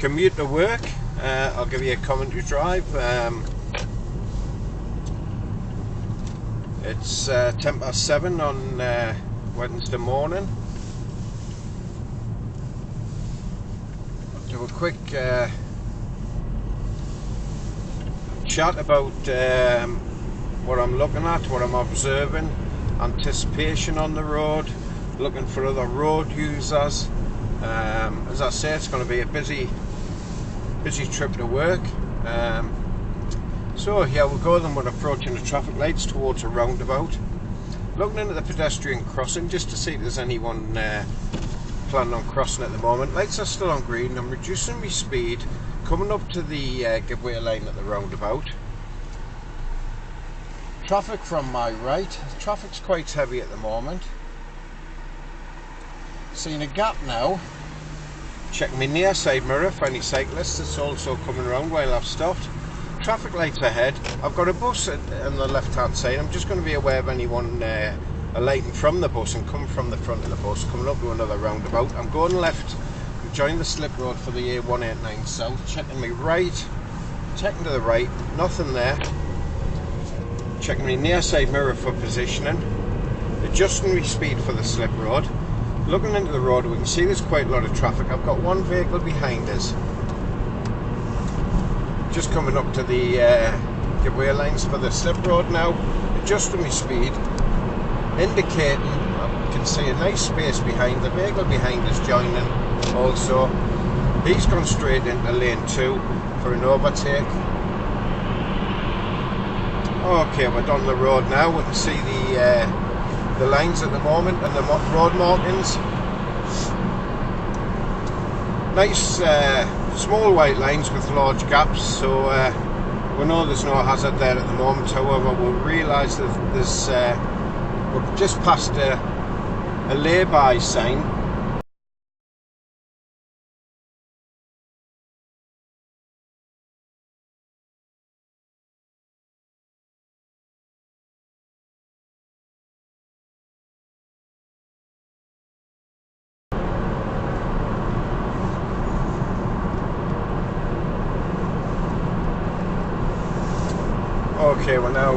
commute to work. I'll give you a commentary drive. It's 7:10 on Wednesday morning. I'll do a quick chat about what I'm looking at, what I'm observing, anticipation on the road, looking for other road users. As I say, it's going to be a busy trip to work. So here we go then, we're approaching the traffic lights towards a roundabout. Looking into the pedestrian crossing just to see if there's anyone planning on crossing at the moment. Lights are still on green. I'm reducing my speed, coming up to the giveaway line at the roundabout. Traffic from my right. The traffic's quite heavy at the moment. Seeing a gap now. Checking my near side mirror for any cyclists that's also coming around while I've stopped. Traffic lights ahead. I've got a bus on the left hand side. I'm just going to be aware of anyone alighting from the bus and coming from the front of the bus, coming up to another roundabout. I'm going left and join the slip road for the A189 south. Checking my right, checking to the right, nothing there. Checking my near side mirror for positioning. Adjusting my speed for the slip road. Looking into the road, we can see there's quite a lot of traffic. I've got one vehicle behind us. Just coming up to the giveaway lines for the slip road now. Adjusting my speed. Indicating, I can see a nice space behind. The vehicle behind us joining also. He's gone straight into lane 2 for an overtake. Okay, we're down the road now. We can see the lines at the moment and the road markings. Nice small white lines with large gaps, so we know there's no hazard there at the moment. However, we'll realise that there's we're just past a lay-by sign. Okay, we're now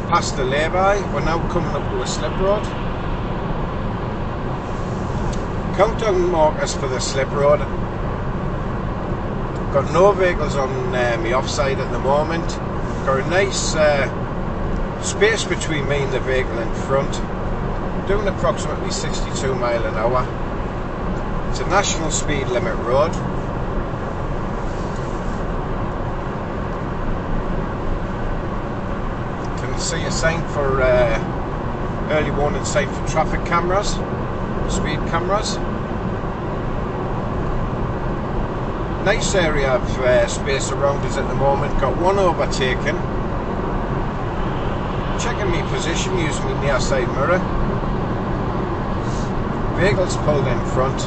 past the lay-by. We're now coming up to a slip road. Countdown markers for the slip road. Got no vehicles on my offside at the moment. Got a nice space between me and the vehicle in front. Doing approximately 62 miles an hour. It's a national speed limit road. See a sign for early warning sign for traffic cameras, speed cameras. Nice area of space around us at the moment. Got one overtaken. Checking my position using my near side mirror. Vehicles pulled in front.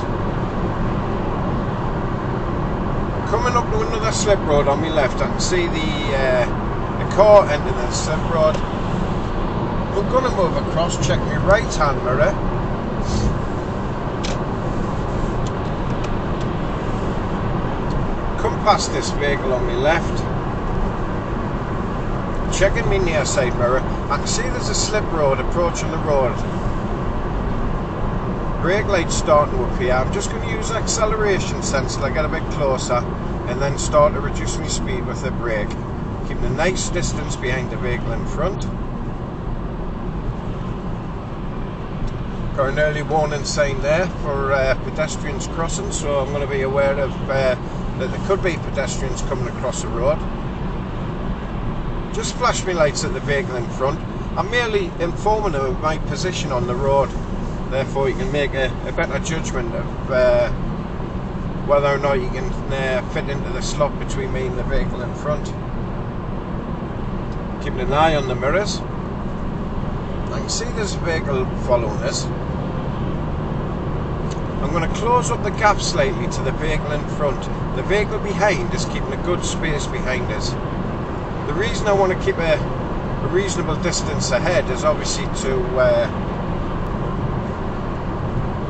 Coming up to another slip road on my left, I can see the car into the slip road. We're going to move across, check my right hand mirror. Come past this vehicle on my left. Checking my near side mirror. I can see there's a slip road approaching the road. Brake lights starting to appear. I'm just going to use acceleration sensor to get a bit closer and then start to reduce my speed with the brake. Keeping a nice distance behind the vehicle in front. Got an early warning sign there for pedestrians crossing, so I'm going to be aware of that there could be pedestrians coming across the road. Just flash my lights at the vehicle in front. I'm merely informing them of my position on the road, therefore you can make a better judgment of whether or not you can fit into the slot between me and the vehicle in front. Keeping an eye on the mirrors. I can see there's a vehicle following us. I'm going to close up the gap slightly to the vehicle in front. The vehicle behind is keeping a good space behind us. The reason I want to keep a reasonable distance ahead is obviously to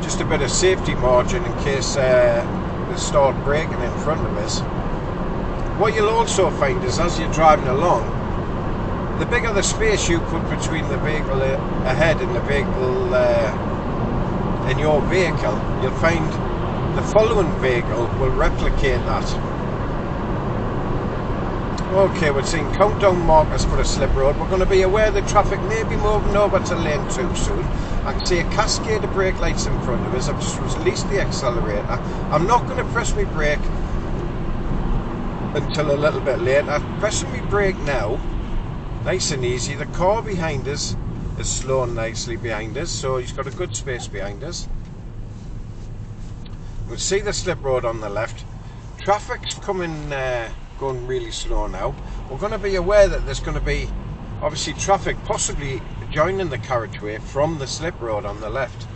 just a bit of safety margin in case there's to start braking in front of us. What you'll also find is as you're driving along, the bigger the space you put between the vehicle ahead and the vehicle in your vehicle, you'll find the following vehicle will replicate that. Okay, we're seeing countdown markers for a slip road. We're going to be aware that traffic may be moving over to lane 2 soon. I can see a cascade of brake lights in front of us. I've just released the accelerator. I'm not going to press my brake until a little bit later. Pressing my brake now, nice and easy. The car behind us is slowing nicely behind us, so he's got a good space behind us. We'll see the slip road on the left. Traffic's coming, going really slow now. We're going to be aware that there's going to be obviously traffic possibly joining the carriageway from the slip road on the left.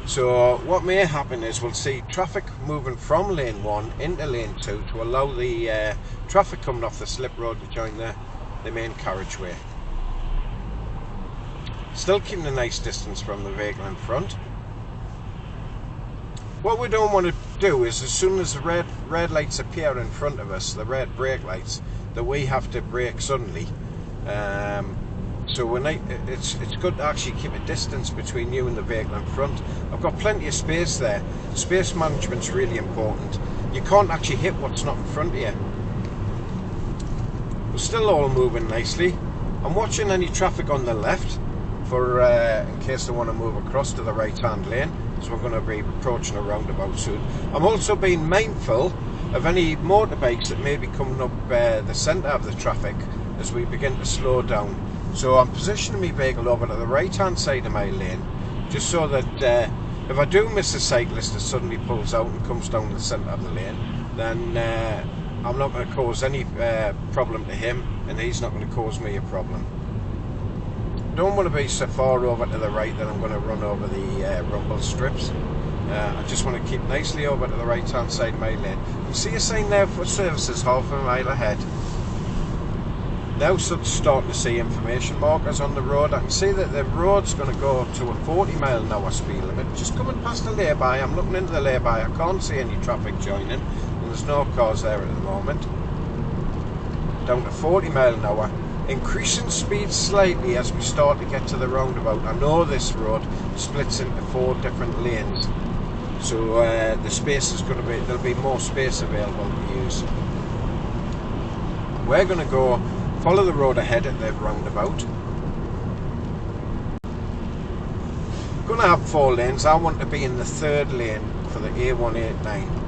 So what may happen is we'll see traffic moving from lane 1 into lane 2 to allow the traffic coming off the slip road to join the main carriageway. Still keeping a nice distance from the vehicle in front. What we don't want to do is, as soon as the red lights appear in front of us, the red brake lights, that we have to brake suddenly. So it's good to actually keep a distance between you and the vehicle in front. I've got plenty of space there. Space management's really important. You can't actually hit what's not in front of you. We're still all moving nicely. I'm watching any traffic on the left for in case they want to move across to the right hand lane. So we're going to be approaching a roundabout soon. I'm also being mindful of any motorbikes that may be coming up the centre of the traffic as we begin to slow down. So I'm positioning my vehicle over to the right hand side of my lane, just so that if I do miss a cyclist that suddenly pulls out and comes down the centre of the lane, then I'm not going to cause any problem to him, and he's not going to cause me a problem. Don't want to be so far over to the right that I'm going to run over the rumble strips. I just want to keep nicely over to the right hand side of my lane. You see a sign there for services half a mile ahead. Now starting to see information markers on the road. I can see that the road's going to go to a 40-mile-an-hour speed limit. Just coming past the lay-by, I'm looking into the lay-by, I can't see any traffic joining, and there's no cars there at the moment. Down to 40 mile an hour. Increasing speed slightly as we start to get to the roundabout. I know this road splits into 4 different lanes, so the space is going to be, there'll be more space available to use. We're going to go follow the road ahead at the roundabout. Going to have 4 lanes. I want to be in the 3rd lane for the A189.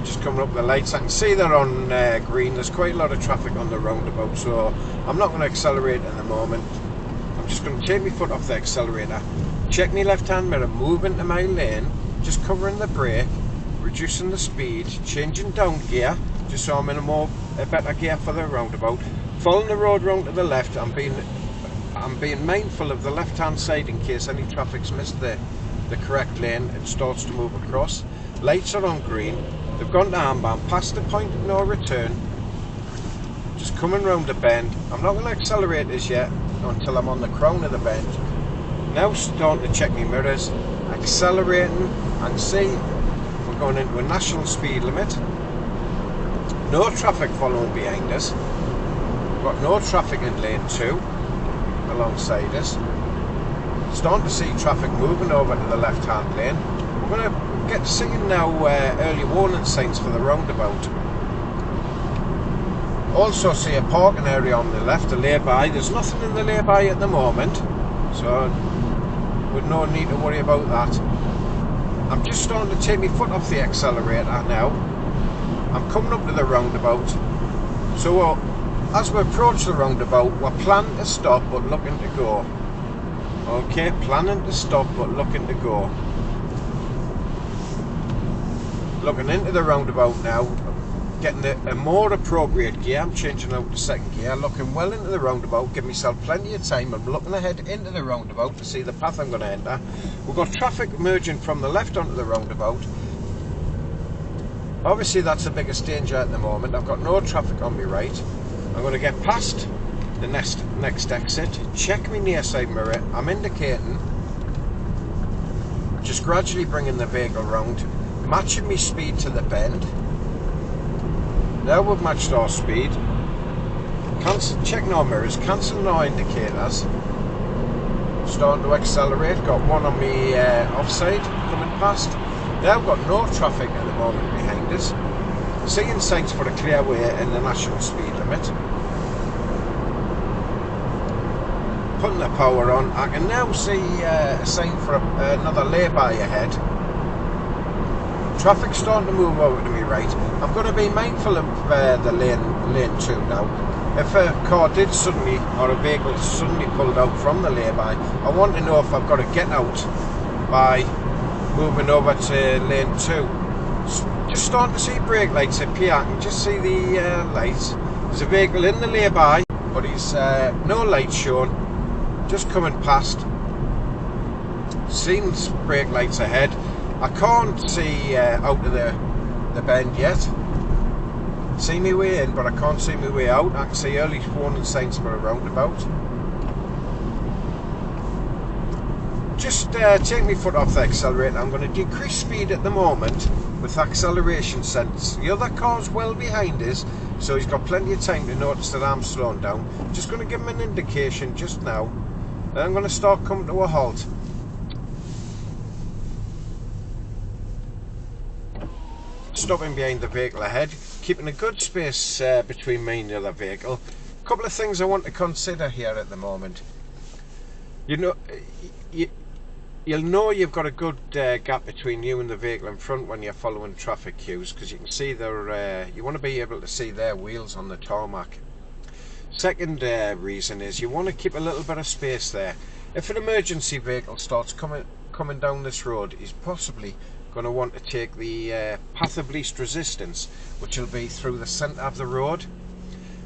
Just coming up the lights, I can see they're on green. There's quite a lot of traffic on the roundabout, so I'm not going to accelerate at the moment. I'm just going to take my foot off the accelerator, check my left hand mirror, move into my lane, just covering the brake, reducing the speed, changing down gear just so I'm in a better gear for the roundabout, following the road round to the left. I'm being mindful of the left hand side in case any traffic's missed the correct lane. It starts to move across. Lights are on green. They've gone to armband, past the point of no return. Just coming round the bend. I'm not going to accelerate this yet until I'm on the crown of the bend. Now starting to check my mirrors, accelerating, and see we're going into a national speed limit. No traffic following behind us. We've got no traffic in lane 2 alongside us. Starting to see traffic moving over to the left hand lane. We're going to get seeing now early warning signs for the roundabout. Also see a parking area on the left, a lay-by. There's nothing in the lay-by at the moment, so with no need to worry about that. I'm just starting to take my foot off the accelerator now. I'm coming up to the roundabout, so as we approach the roundabout, we're planning to stop but looking to go. Okay, planning to stop but looking to go. Looking into the roundabout now, getting a more appropriate gear. I'm changing out to 2nd gear, looking well into the roundabout, give myself plenty of time. I'm looking ahead into the roundabout to see the path I'm going to enter. We've got traffic merging from the left onto the roundabout. Obviously that's the biggest danger at the moment. I've got no traffic on my right. I'm going to get past the next exit, check my near side mirror. I'm indicating just gradually bringing the vehicle round, matching my speed to the bend. Now we've matched our speed, checking our mirrors, cancelling our indicators, starting to accelerate. Got one on me offside coming past. Now I've got no traffic at the moment behind us. Seeing signs for a clear way in the national speed limit. Putting the power on, I can now see a sign for another lay-by ahead. Traffic's starting to move over to me right. I'm going to be mindful of the lane 2 now. If a car did suddenly, or a vehicle suddenly pulled out from the lay-by, I want to know if I've got to get out by moving over to lane 2. Just starting to see brake lights appear. I can just see the lights. There's a vehicle in the lay-by, but he's no light shown. Just coming past. Seen brake lights ahead. I can't see out of the bend yet. See me way in, but I can't see my way out. I can see early warning signs for a roundabout. Just take my foot off the accelerator. I'm going to decrease speed at the moment with acceleration sense. The other car's well behind us, so he's got plenty of time to notice that I'm slowing down. Just going to give him an indication just now. Then I'm going to start coming to a halt. Stopping behind the vehicle ahead, keeping a good space between me and the other vehicle. A couple of things I want to consider here at the moment. You know, you'll know you've got a good gap between you and the vehicle in front when you're following traffic cues, because you can see their, you want to be able to see their wheels on the tarmac. Second reason is you want to keep a little bit of space there. If an emergency vehicle starts coming down this road, he's possibly going to want to take the path of least resistance, which will be through the centre of the road.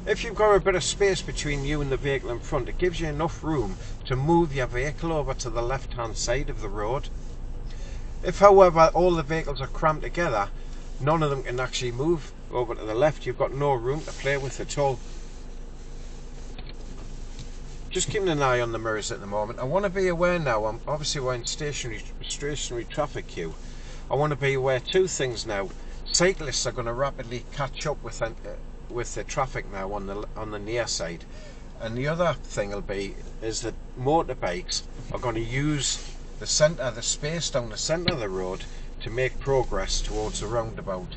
If you've got a bit of space between you and the vehicle in front, it gives you enough room to move your vehicle over to the left hand side of the road. If however all the vehicles are crammed together, none of them can actually move over to the left. You've got no room to play with at all. Just keeping an eye on the mirrors at the moment. I want to be aware now, obviously we're in stationary traffic queue. I want to be aware two things now. Cyclists are going to rapidly catch up with the traffic now on the near side, and the other thing will be is that motorbikes are going to use the space down the centre of the road to make progress towards the roundabout.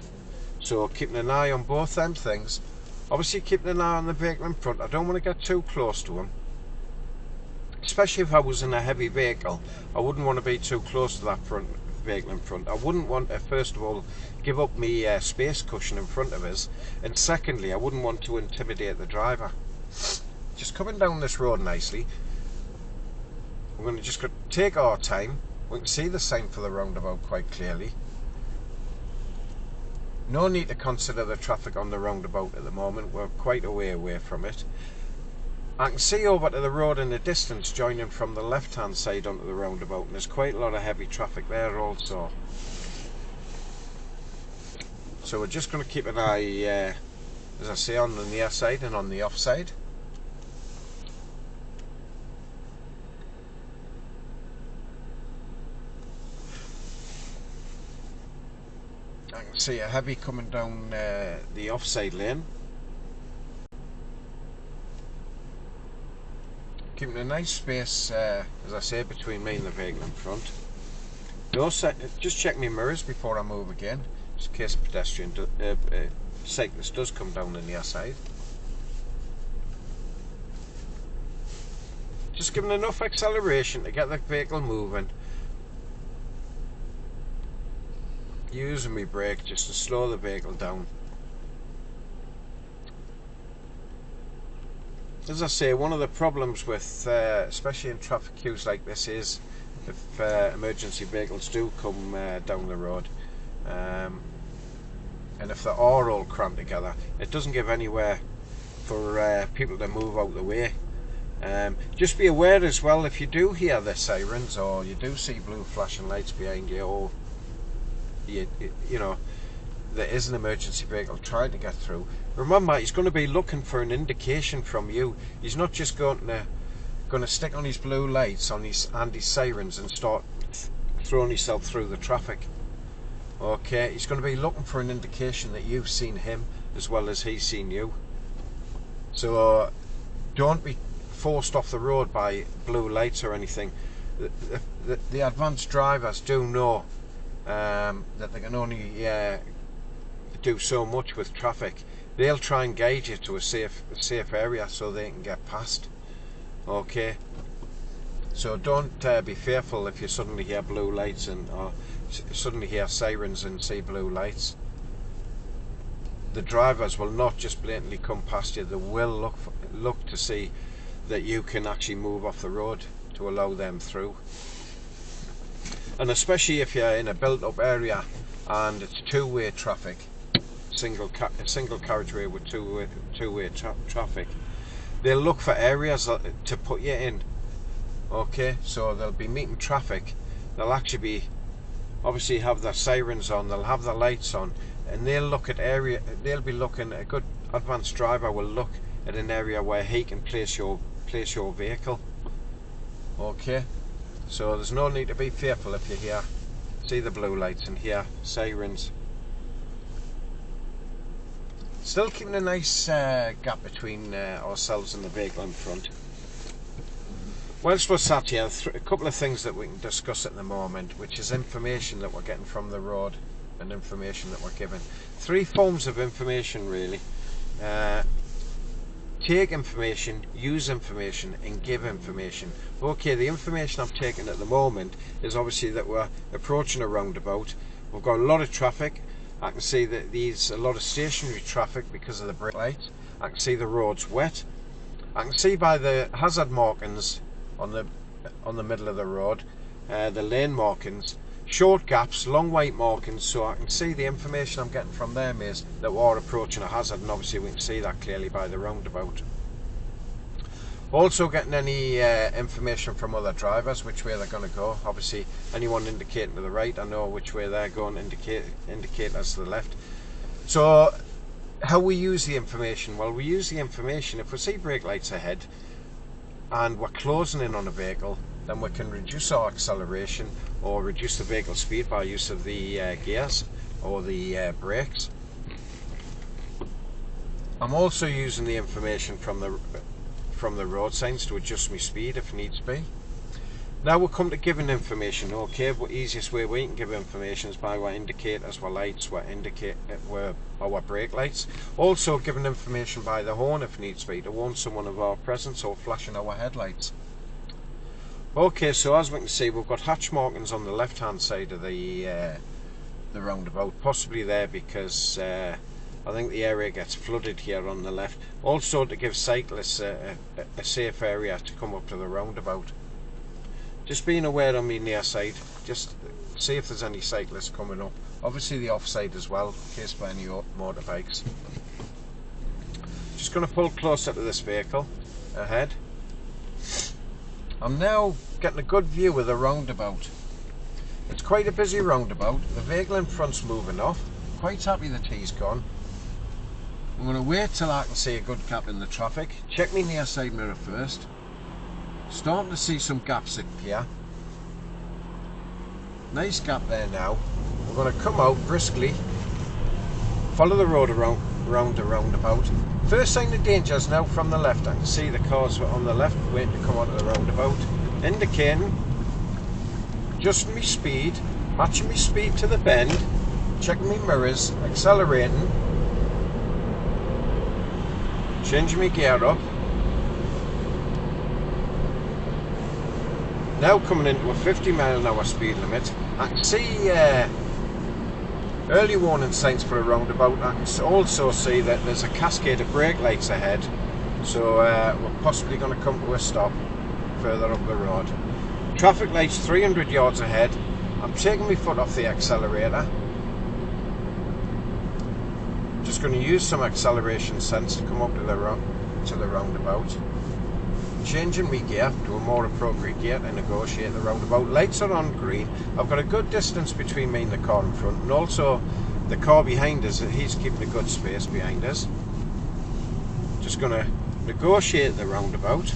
So keeping an eye on both them things. Obviously keeping an eye on the vehicle in front. I don't want to get too close to him, especially if I was in a heavy vehicle. I wouldn't want to be too close to that vehicle in front. I wouldn't want to, first of all, give up my space cushion in front of us, and secondly, I wouldn't want to intimidate the driver. Just coming down this road nicely. We're going to just take our time. We can see the sign for the roundabout quite clearly. No need to consider the traffic on the roundabout at the moment. We're quite a way away from it. I can see over to the road in the distance joining from the left hand side onto the roundabout, and there's quite a lot of heavy traffic there also. So we're just going to keep an eye, as I say, on the near side and on the off side. I can see a heavy coming down the offside lane. Keeping a nice space, as I say, between me and the vehicle in front. Just check my mirrors before I move again, just in case a pedestrian, cyclist does come down the near side. Just giving enough acceleration to get the vehicle moving. Using my brake just to slow the vehicle down. As I say, one of the problems with, especially in traffic queues like this, is if emergency vehicles do come down the road, and if they are all crammed together, it doesn't give anywhere for people to move out the way. Just be aware as well, if you do hear the sirens or you do see blue flashing lights behind you, or you know there is an emergency vehicle trying to get through, remember he's going to be looking for an indication from you. He's not just going to stick on his blue lights and his sirens and start throwing yourself through the traffic. Okay, he's going to be looking for an indication that you've seen him as well as he's seen you. So don't be forced off the road by blue lights or anything. The advanced drivers do know that they can only do so much with traffic. They'll try and guide you to a safe area so they can get past. Okay, so don't be fearful if you suddenly hear blue lights or suddenly hear sirens and see blue lights. The drivers will not just blatantly come past you. They will look to see that you can actually move off the road to allow them through. And especially if you're in a built-up area and it's two-way traffic, single carriageway with two-way traffic, they'll look for areas to put you in. Okay, so they'll be meeting traffic. They'll actually be obviously have their sirens on, they'll have their lights on, and they'll look at area. They'll be looking. A good advanced driver will look at an area where he can place your vehicle. Okay, so there's no need to be fearful if you see the blue lights and hear sirens. Still keeping a nice gap between ourselves and the vehicle in front. Whilst we're sat here, a couple of things that we can discuss at the moment, which is information that we're getting from the road and information that we're given. Three forms of information really. Take information, use information and give information. Okay, the information I'm taking at the moment is obviously that we're approaching a roundabout. We've got a lot of traffic. I can see that there's a lot of stationary traffic because of the brake lights. I can see the road's wet. I can see by the hazard markings on the middle of the road, the lane markings, short gaps, long white markings, so I can see the information I'm getting from them is that we're approaching a hazard, and obviously we can see that clearly by the roundabout. Also getting any information from other drivers, which way they're going to go. Obviously anyone indicating to the right, I know which way they're going, indicate as to the left. So how we use the information? Well, we use the information if we see brake lights ahead and we're closing in on a vehicle, then we can reduce our acceleration or reduce the vehicle speed by use of the gears or the brakes. I'm also using the information from the road signs to adjust my speed if needs be. Now we'll come to giving information. Okay, the easiest way we can give information is by our indicators, our lights, our brake lights. Also giving information by the horn if needs be, to warn someone of our presence or flashing our headlights. Okay, so as we can see, we've got hatch markings on the left hand side of the roundabout, possibly there because I think the area gets flooded here on the left. Also to give cyclists a safe area to come up to the roundabout. Just being aware on my near side, just see if there's any cyclists coming up. Obviously the offside as well, in case by any motorbikes. Just going to pull closer to this vehicle ahead. I'm now getting a good view of the roundabout. It's quite a busy roundabout. The vehicle in front's moving off. Quite happy that he's gone. I'm going to wait till I can see a good gap in the traffic. Check my near side mirror first. Starting to see some gaps appear. Nice gap there now. We're going to come out briskly, follow the road around the roundabout. First sign of danger is now from the left. I can see the cars on the left waiting to come out of the roundabout. Indicating, adjusting my speed, matching my speed to the bend, checking my mirrors, accelerating, changing my gear up. Now coming into a 50-mile-an-hour speed limit. I can see early warning signs for a roundabout. I can also see that there's a cascade of brake lights ahead, so we're possibly going to come to a stop further up the road. Traffic lights 300 yards ahead. I'm taking my foot off the accelerator. Just going to use some acceleration sense to come up to the roundabout. Changing my gear to a more appropriate gear to negotiate the roundabout. Lights are on green. I've got a good distance between me and the car in front, and also the car behind us, he's keeping a good space behind us. Just going to negotiate the roundabout.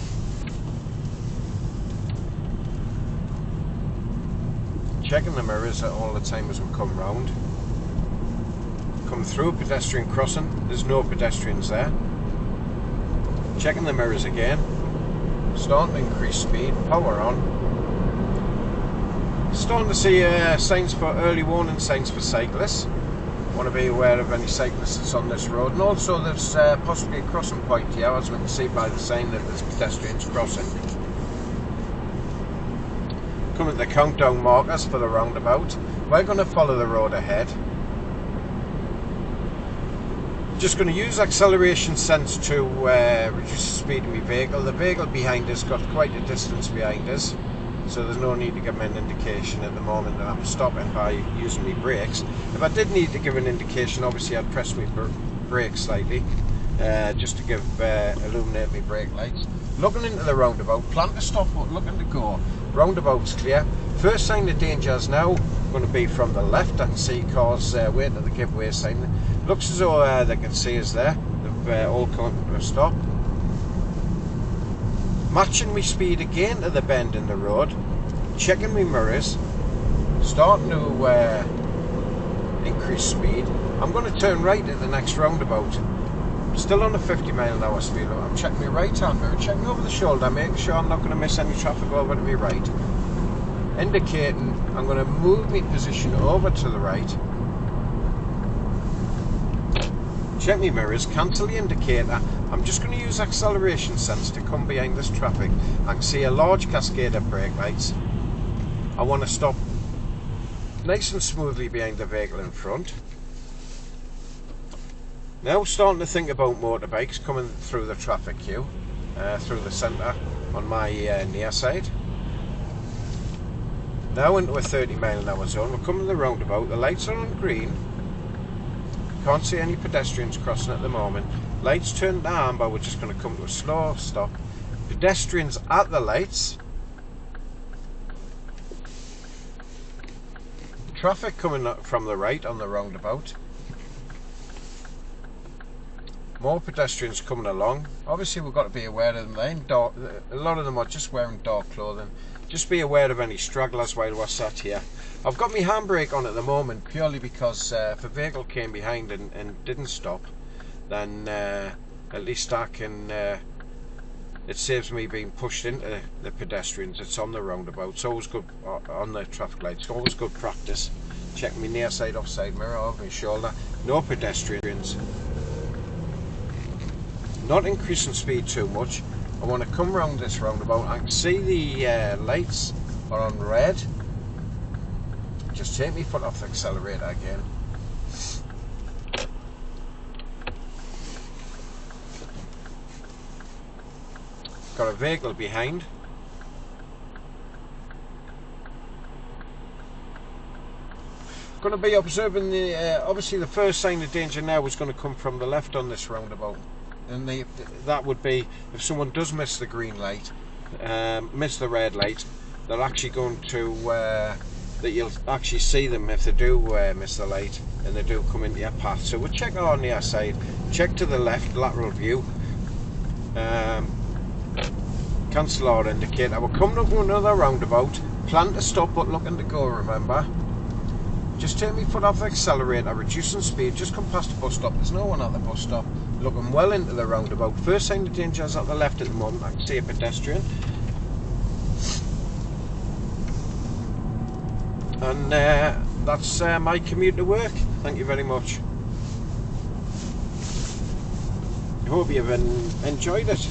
Checking the mirrors all the time as we come round. Come through a pedestrian crossing, there's no pedestrians there. Checking the mirrors again. Starting to increase speed, power on. Starting to see signs for early warning signs for cyclists. Want to be aware of any cyclists that's on this road, and also there's possibly a crossing point here, as we can see by the sign that there's pedestrians crossing. Coming to the countdown markers for the roundabout. We're going to follow the road ahead. Just going to use acceleration sense to reduce the speed of my vehicle. The vehicle behind us got quite a distance behind us, so there's no need to give an indication at the moment that I'm stopping by using my brakes. If I did need to give an indication, obviously I'd press my brakes slightly, just to give illuminate my brake lights. Looking into the roundabout, plan to stop but looking to go. Roundabout's clear. First sign of danger is now going to be from the left. I can see cars waiting at the giveaway sign. Looks as though they can see us there. They've all come to a stop. Matching my speed again to the bend in the road, checking my mirrors, starting to increase speed. I'm going to turn right at the next roundabout. Still on a 50-mile-an-hour speed limit. I'm checking my right hand mirror, checking over the shoulder, making sure I'm not going to miss any traffic over to my right. Indicating I'm going to move my position over to the right. Check my mirrors, cancel the indicator. I'm just going to use acceleration sense to come behind this traffic. I can see a large cascade of brake lights. I want to stop nice and smoothly behind the vehicle in front. Now starting to think about motorbikes coming through the traffic queue, through the centre on my near side. Now into a 30-mile-an-hour zone. We're coming to the roundabout. The lights are on green. Can't see any pedestrians crossing at the moment. Lights turned to amber. We're just going to come to a slow stop. Pedestrians at the lights. Traffic coming up from the right on the roundabout. More pedestrians coming along. Obviously we've got to be aware of them. A lot of them are just wearing dark clothing. Just be aware of any stragglers while we're sat here. I've got my handbrake on at the moment purely because if a vehicle came behind and didn't stop, then at least I can, it saves me being pushed into the pedestrians. It's on the roundabout. It's always good on the traffic lights. It's always good practice. Check my near side offside mirror over my shoulder. No pedestrians. Not increasing speed too much. I want to come round this roundabout. I can see the lights are on red. Just take my foot off the accelerator again. Got a vehicle behind. Going to be observing the obviously the first sign of danger now is going to come from the left on this roundabout. And that would be if someone does miss the green light, miss the red light, they're actually going to that you'll actually see them if they do miss the light and they do come into your path. So we'll check on the side, check to the left, lateral view, cancel our indicator. We're coming up to another roundabout, plan to stop but looking to go, remember. Just take my foot off the accelerator, reducing speed, just come past the bus stop. There's no one at the bus stop. Looking well into the roundabout. First sign of danger is at the left at the moment. I can see a pedestrian. And that's my commute to work. Thank you very much. I hope you've enjoyed it.